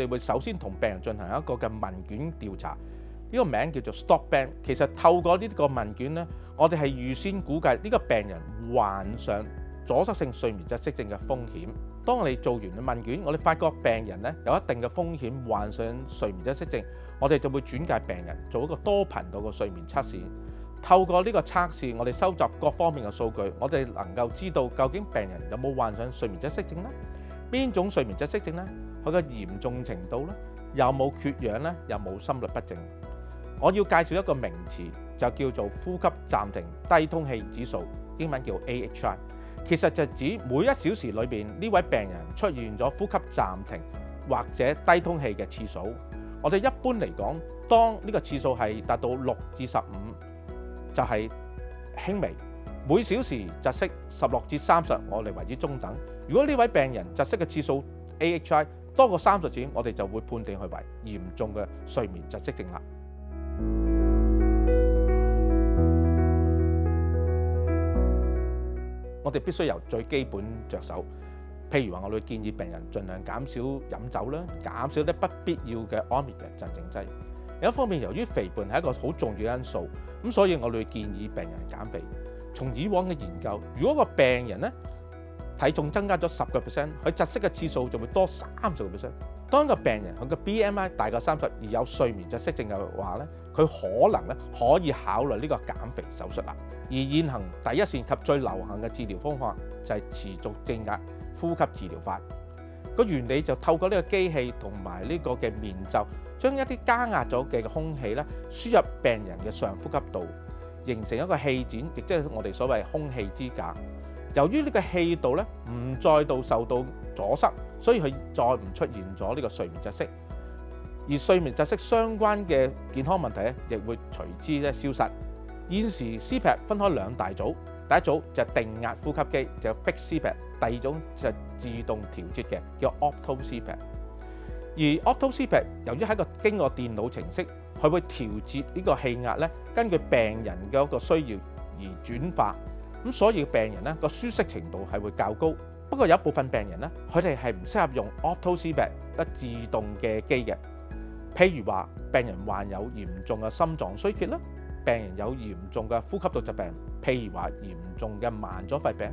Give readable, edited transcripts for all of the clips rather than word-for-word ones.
哋會首先同病人進行一個嘅問卷調查，呢個名叫做 Stop Bank。其實透過呢個問卷呢，我哋係預先估計呢個病人患上阻塞性睡眠窒息症嘅風險。當我哋做完問卷，我哋發覺病人呢有一定嘅風險患上睡眠窒息症，我哋就會轉介病人做一個多頻道嘅睡眠測試。透過呢個測試，我哋收集各方面嘅數據，我哋能夠知道究竟病人有冇患上睡眠窒息症呢？邊種睡眠窒息症呢？佢嘅嚴重程度呢？有冇缺氧呢？有冇心律不正？我要介紹一個名詞，就叫做呼吸暫停低通氣指數，英文叫 AHI。其實就指每1小時裏邊呢位病人出現咗呼吸暫停或者低通氣嘅次數。我哋一般嚟講，當呢個次數係達到6至15，就係輕微；每小時窒息16至30，我哋為之中等。如果呢位病人窒息嘅次數 AHI 多過30次，我哋就會判定佢為嚴重嘅睡眠窒息症啦。我哋必須由最基本着手，譬如話，我哋建議病人盡量減少飲酒啦，減少啲不必要嘅安眠嘅鎮靜劑。另一方面，由於肥胖係一個好重要嘅因素，咁所以我哋建議病人減肥。從以往嘅研究，如果個病人咧體重增加咗10%，佢窒息嘅次數就會多30%。當個病人佢嘅 BMI 大過30而有睡眠窒息症嘅話咧，佢可能咧可以考慮呢個減肥手術啦。而現行第一線及最流行嘅治療方法就係持續正壓呼吸治療法。個原理就透過呢個機器同埋呢個嘅面罩，將一啲加壓咗嘅空氣咧輸入病人嘅上呼吸道，形成一個氣墊，亦即係我哋所謂空氣支架。由於呢個氣道咧唔再度受到阻塞，所以佢再唔出現咗呢個睡眠窒息，而睡眠窒息相關嘅健康問題咧亦會隨之咧消失。現時 CPAP 分開2大組，第一組就係定壓呼吸機，就 fixed CPAP； 第二種就係自動調節嘅，叫 Opto CPAP。而 Opto CPAP 由於喺個經過電腦程式，佢會調節呢個氣壓咧，根據病人嘅一個需要而轉化，咁所以病人咧個舒適程度係會較高。不過有一部分病人咧，佢哋係唔適合用 Opto CPAP 一自動嘅機嘅，譬如話病人患有嚴重嘅心臟衰竭啦。病人有嚴重嘅呼吸道疾病，譬如話嚴重嘅慢阻肺病，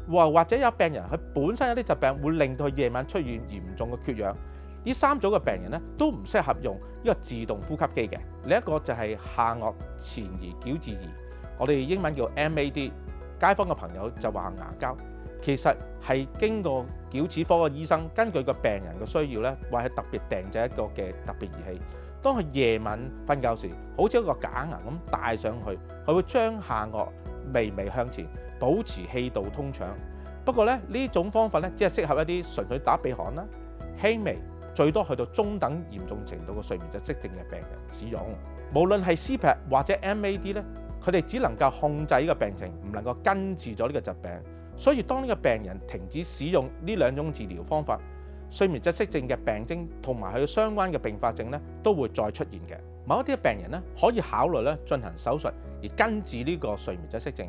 或者有病人佢本身有啲疾病會令到佢夜晚出現嚴重嘅缺氧。呢3組嘅病人咧都唔適合用呢個自動呼吸機嘅。另一個就係下顎前移矯治儀，我哋英文叫 MAD。街坊嘅朋友就話牙膠，其實係經過矯齒科嘅醫生根據個病人嘅需要咧，或係特別訂製一個嘅特別儀器。當佢夜晚瞓覺時，好似一個假牙咁戴上去，佢會將下顎微微向前，保持氣道通暢。不過咧，呢種方法咧只係適合一啲純粹打鼻鼾啦、輕微最多去到中等嚴重程度嘅睡眠窒息症嘅病人使用。無論係 CPAP 或者 MAD 咧，佢哋只能夠控制呢個病情，唔能夠根治咗呢個疾病。所以當呢個病人停止使用呢2種治療方法，睡眠窒息症嘅病徵同埋佢相關嘅併發症咧，都會再出現嘅。某一啲嘅病人咧，可以考慮咧進行手術而根治呢個睡眠窒息症。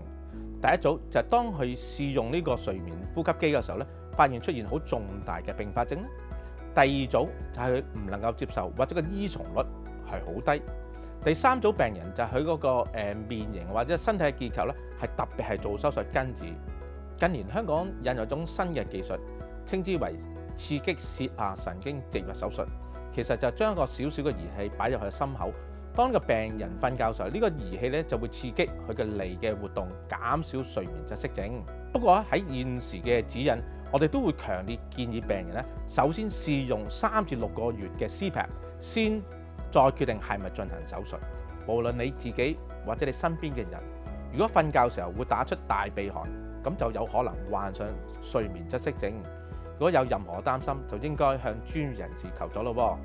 第一組就係當佢試用呢個睡眠呼吸機嘅時候咧，發現出現好重大嘅併發症咧。第二組就係佢唔能夠接受或者個依從率係好低。第3組病人就係佢嗰個面型或者身體嘅結構咧，係特別係做手術根治。近年香港引入一種新嘅技術，稱之為刺激舌下神經植入手術。其實就將一個小小嘅儀器擺入佢嘅心口，當個病人瞓覺嘅時候，呢個儀器咧就會刺激佢嘅脷嘅活動，減少睡眠窒息症。不過喺現時嘅指引，我哋都會強烈建議病人咧，首先試用3至6個月嘅 CPAP， 先再決定係咪進行手術。無論你自己或者你身邊嘅人，如果瞓覺嘅時候會打出大鼻鼾，咁就有可能患上睡眠窒息症。如果有任何擔心，就應該向專業人士求助咯喎。